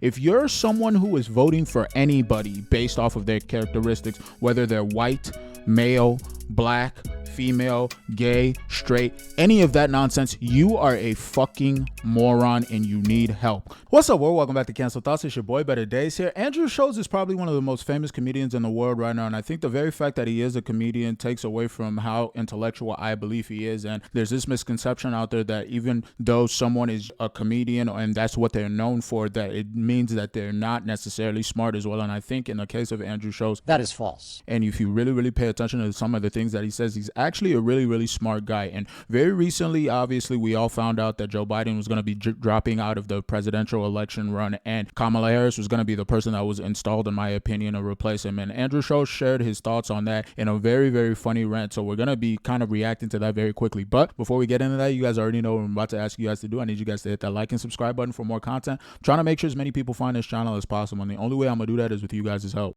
If you're someone who is voting for anybody based off of their characteristics, whether they're white, male, black, female, gay, straight, any of that nonsense, you are a fucking moron and you need help. What's up, world? Welcome back to Cancel Thoughts. It's your boy Better Days here. Andrew Schulz is probably one of the most famous comedians in the world right now, and I think the very fact that he is a comedian takes away from how intellectual I believe he is. And there's this misconception out there that even though someone is a comedian and that's what they're known for, that it means that they're not necessarily smart as well. And I think in the case of Andrew Schulz, that is false. And if you really pay attention to some of the things that he says, he's actually a really smart guy. And very recently, obviously, we all found out that Joe Biden was going to be dropping out of the presidential election run, and Kamala Harris was going to be the person that was installed, in my opinion, to replace him. And Andrew Schulz shared his thoughts on that in a very funny rant. So we're going to be kind of reacting to that very quickly. But before we get into that, you guys already know what I'm about to ask you guys to do. I need you guys to hit that like and subscribe button for more content. I'm trying to make sure as many people find this channel as possible, and the only way I'm going to do that is with you guys' help.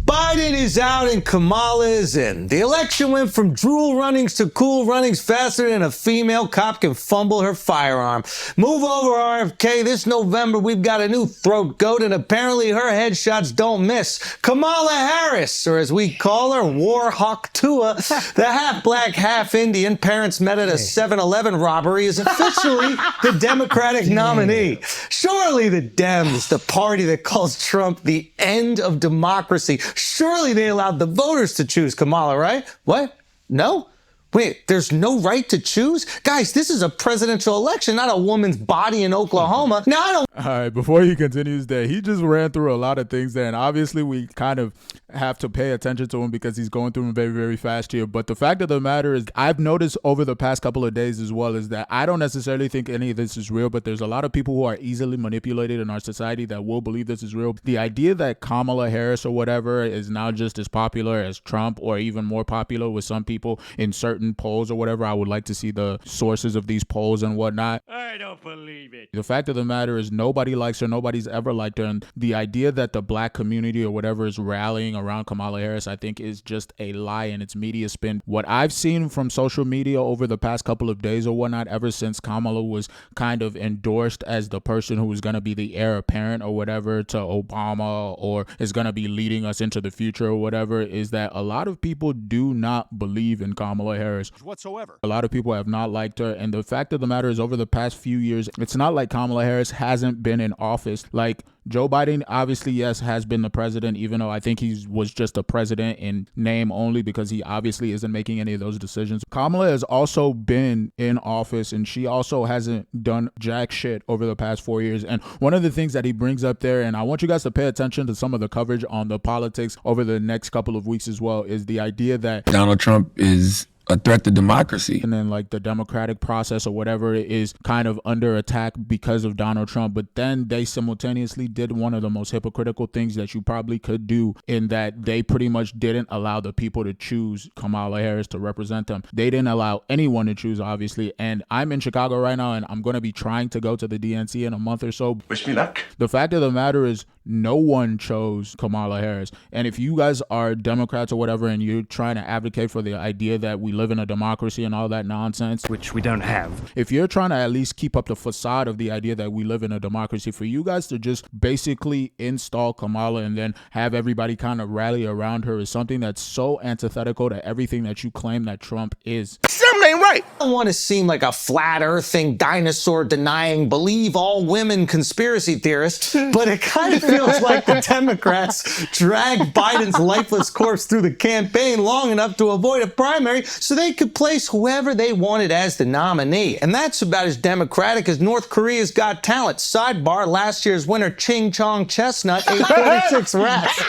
Biden is out and Kamala is in. The election went from drool runnings to cool runnings faster than a female cop can fumble her firearm. Move over, RFK. This November, we've got a new throat goat, and apparently her headshots don't miss. Kamala Harris, or as we call her, Warhawk Tua, the half-black, half-Indian parents met at a 7-Eleven robbery, is officially the Democratic nominee. Surely the Dems, the party that calls Trump the end of democracy, surely they allowed the voters to choose Kamala, right? What? No? Wait, there's no right to choose? Guys, this is a presidential election, not a woman's body in Oklahoma. Now, I don't... All right, before he continues there, he just ran through a lot of things there, and obviously we kind of have to pay attention to him because he's going through them very fast here. But the fact of the matter is, I've noticed over the past couple of days as well, is that I don't necessarily think any of this is real, but there's a lot of people who are easily manipulated in our society that will believe this is real. The idea that Kamala Harris or whatever is now just as popular as Trump, or even more popular with some people in certain polls or whatever, I would like to see the sources of these polls and whatnot. I don't believe it. The fact of the matter is, nobody likes her. Nobody's ever liked her. And the idea that the black community or whatever is rallying around Kamala Harris, I think is just a lie, and it's media spin. What I've seen from social media over the past couple of days or whatnot, ever since Kamala was kind of endorsed as the person who was going to be the heir apparent or whatever to Obama, or is going to be leading us into the future or whatever, is that a lot of people do not believe in Kamala Harris whatsoever. A lot of people have not liked her, and the fact of the matter is, over the past few years, it's not like Kamala Harris hasn't been in office. Like, Joe Biden, obviously, yes, has been the president, even though I think he was just a president in name only, because he obviously isn't making any of those decisions. Kamala has also been in office, and she also hasn't done jack shit over the past 4 years. And one of the things that he brings up there, and I want you guys to pay attention to some of the coverage on the politics over the next couple of weeks as well, is the idea that Donald Trump is a threat to democracy. And then like the democratic process or whatever is kind of under attack because of Donald Trump. But then they simultaneously did one of the most hypocritical things that you probably could do, in that they pretty much didn't allow the people to choose Kamala Harris to represent them. They didn't allow anyone to choose, obviously. And I'm in Chicago right now, and I'm going to be trying to go to the DNC in a month or so. Wish me luck. The fact of the matter is, no one chose Kamala Harris. And if you guys are Democrats or whatever, and you're trying to advocate for the idea that we live in a democracy and all that nonsense, Which we don't have. if you're trying to at least keep up the facade of the idea that we live in a democracy, for you guys to just basically install Kamala and then have everybody kind of rally around her is something that's so antithetical to everything that you claim that Trump is. Something ain't right. I don't want to seem like a flat-earthing, dinosaur-denying, believe-all-women conspiracy theorist, but it kind of feels like the Democrats dragged Biden's lifeless corpse through the campaign long enough to avoid a primary so they could place whoever they wanted as the nominee. And that's about as democratic as North Korea's Got Talent. Sidebar, last year's winner, Ching Chong Chestnut, ate 46 rats.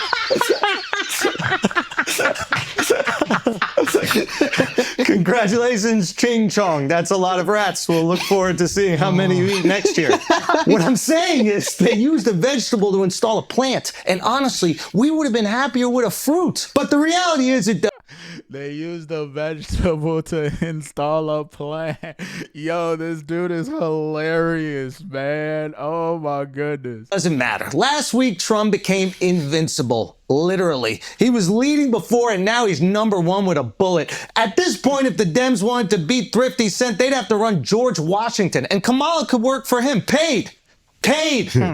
Congratulations, Ching Chong. That's a lot of rats. We'll look forward to seeing how many you eat next year. What I'm saying is, they used a vegetable to install a plant. And honestly, we would have been happier with a fruit. But the reality is, They used a vegetable to install a plant. Yo, this dude is hilarious, man. Oh my goodness. Doesn't matter. Last week, Trump became invincible. Literally. He was leading before and now he's #1 with a bullet. At this point, if the Dems wanted to beat Thrifty Cent, they'd have to run George Washington, and Kamala could work for him. Paid.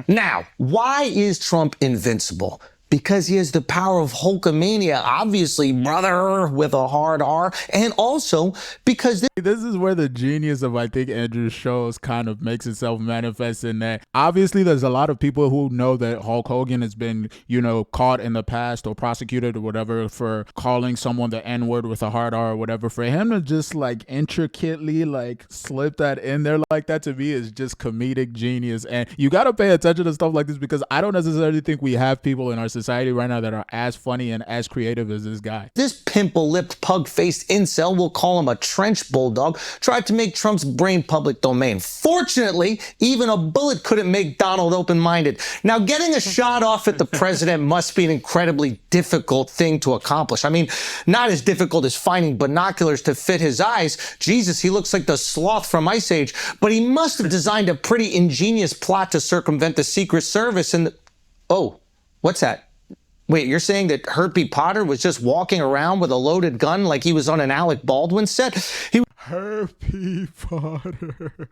Now, why is Trump invincible? Because he has the power of Hulkamania, obviously, brother, with a hard R, and also because this is where the genius of, I think, Andrew Schulz kind of makes itself manifest, in that obviously there's a lot of people who know that Hulk Hogan has been, you know, caught in the past or prosecuted or whatever for calling someone the N-word with a hard R or whatever. For him to just like intricately like slip that in there like that, to me is just comedic genius. And you got to pay attention to stuff like this, because I don't necessarily think we have people in our society right now that are as funny and as creative as this guy. This pimple-lipped, pug-faced incel, we'll call him a trench bulldog, tried to make Trump's brain public domain. Fortunately, even a bullet couldn't make Donald open-minded. Now, getting a shot off at the president must be an incredibly difficult thing to accomplish. I mean, not as difficult as finding binoculars to fit his eyes. Jesus, he looks like the sloth from Ice Age. But he must have designed a pretty ingenious plot to circumvent the Secret Service and Oh, what's that? Wait, you're saying that Herbie Potter was just walking around with a loaded gun like he was on an Alec Baldwin set? Herbie Potter.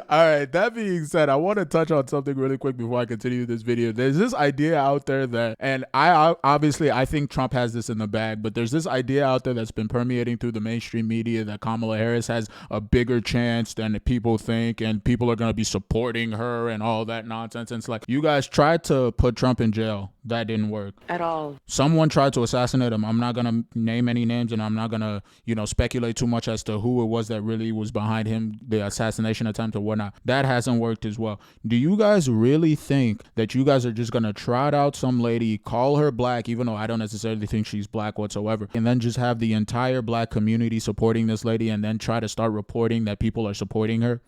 All right, that being said, I want to touch on something really quick before I continue this video. There's this idea out there that, and I think Trump has this in the bag, but there's this idea out there that's been permeating through the mainstream media that Kamala Harris has a bigger chance than people think, and people are going to be supporting her and all that nonsense. And it's like, you guys tried to put Trump in jail. That didn't work at all. Someone tried to assassinate him. I'm not going to name any names, and I'm not going to, speculate too much as to who it was that really was behind him, the assassination attempt or whatnot. That hasn't worked as well. Do you guys really think that you guys are just going to trot out some lady, call her black, even though I don't necessarily think she's black whatsoever, and then just have the entire black community supporting this lady, and then try to start reporting that people are supporting her?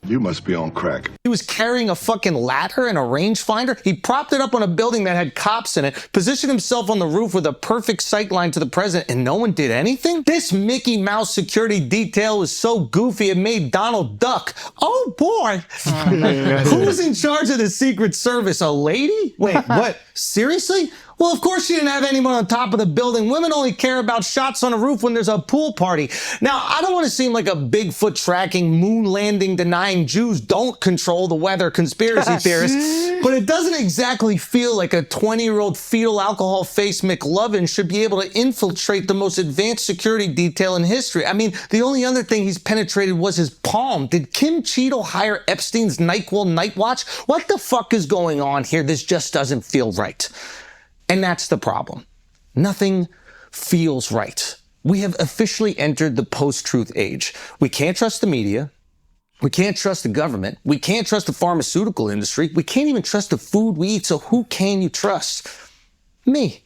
You must be on crack. He was carrying a fucking ladder and a rangefinder. He propped it up on a building that had cops in it, positioned himself on the roof with a perfect sight line to the president, and no one did anything? This Mickey Mouse security detail was so goofy it made Donald duck. Oh boy. Who's in charge of the Secret Service? A lady? Wait, what? Seriously? Well, of course she didn't have anyone on top of the building. Women only care about shots on a roof when there's a pool party. Now, I don't want to seem like a Bigfoot tracking, moon landing denying Jews don't control the weather conspiracy theorist, but it doesn't exactly feel like a 20-year-old fetal alcohol face McLovin should be able to infiltrate the most advanced security detail in history. I mean, the only other thing he's penetrated was his palm. Did Kim Cheadle hire Epstein's NyQuil Night Watch? What the fuck is going on here? This just doesn't feel right. And that's the problem. Nothing feels right. We have officially entered the post-truth age. We can't trust the media. We can't trust the government. We can't trust the pharmaceutical industry. We can't even trust the food we eat. So who can you trust? Me,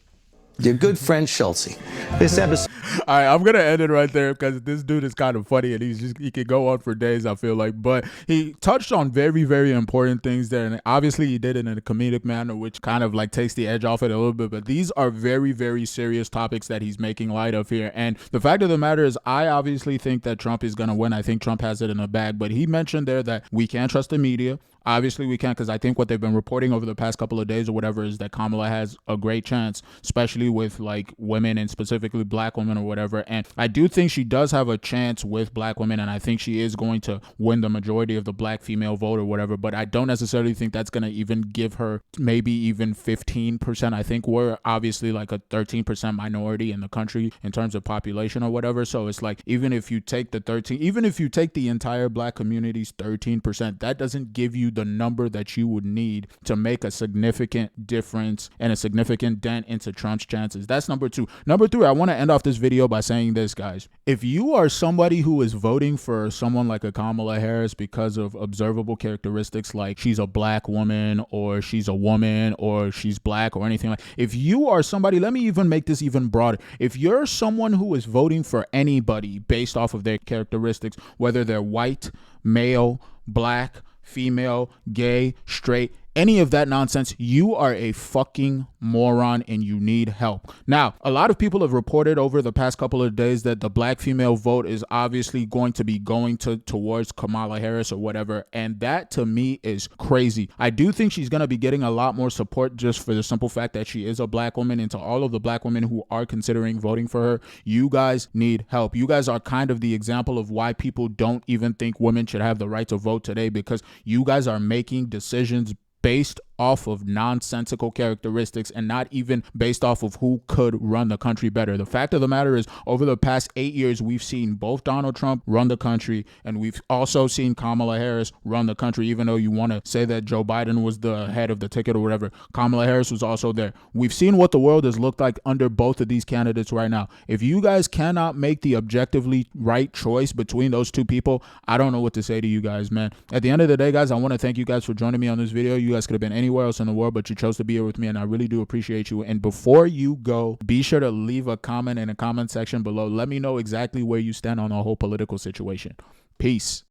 your good friend Schulz. This episode. All right, I'm gonna end it right there because this dude is kind of funny and he could go on for days, I feel like. But he touched on very, very important things there, and obviously he did it in a comedic manner, which kind of like takes the edge off it a little bit. But these are very, very serious topics that he's making light of here. And the fact of the matter is, I obviously think that Trump is gonna win. I think Trump has it in the bag. But he mentioned there that we can't trust the media. Obviously, we can't, because I think what they've been reporting over the past couple of days or whatever is that Kamala has a great chance, especially with like women and specifically black women or whatever. And I do think she does have a chance with black women, and I think she is going to win the majority of the black female vote or whatever. But I don't necessarily think that's going to even give her maybe even 15%. I think we're obviously like a 13% minority in the country in terms of population or whatever. So it's like, even if you take the entire black community's 13%, that doesn't give you the number that you would need to make a significant difference and a significant dent into Trump's chances. That's number two. Number three, I want to end off this video by saying this, guys. If you are somebody who is voting for someone like a Kamala Harris because of observable characteristics like she's a black woman or she's a woman or she's black or anything like, if you are somebody, let me even make this even broader. If you're someone who is voting for anybody based off of their characteristics, whether they're white, male, black, female, gay, straight, any of that nonsense, you are a fucking moron and you need help. Now, a lot of people have reported over the past couple of days that the black female vote is obviously going to be going towards Kamala Harris or whatever, and that to me is crazy. I do think she's going to be getting a lot more support just for the simple fact that she is a black woman, and to all of the black women who are considering voting for her, you guys need help. You guys are kind of the example of why people don't even think women should have the right to vote today, because you guys are making decisions based off of nonsensical characteristics and not even based off of who could run the country better. The fact of the matter is, over the past 8 years, we've seen both Donald Trump run the country, and we've also seen Kamala Harris run the country. Even though you want to say that Joe Biden was the head of the ticket or whatever, Kamala Harris was also there. We've seen what the world has looked like under both of these candidates right now. If you guys cannot make the objectively right choice between those two people, I don't know what to say to you guys, man. At the end of the day, guys, I want to thank you guys for joining me on this video. You guys could have been anywhere else in the world, but you chose to be here with me, and I really do appreciate you. And before you go, be sure to leave a comment in the comment section below. Let me know exactly where you stand on the whole political situation. Peace.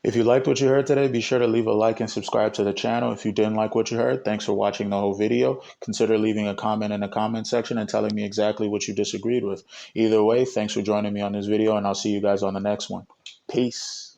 If you liked what you heard today, be sure to leave a like and subscribe to the channel. If you didn't like what you heard, thanks for watching the whole video. Consider leaving a comment in the comment section and telling me exactly what you disagreed with. Either way, thanks for joining me on this video, and I'll see you guys on the next one. Peace.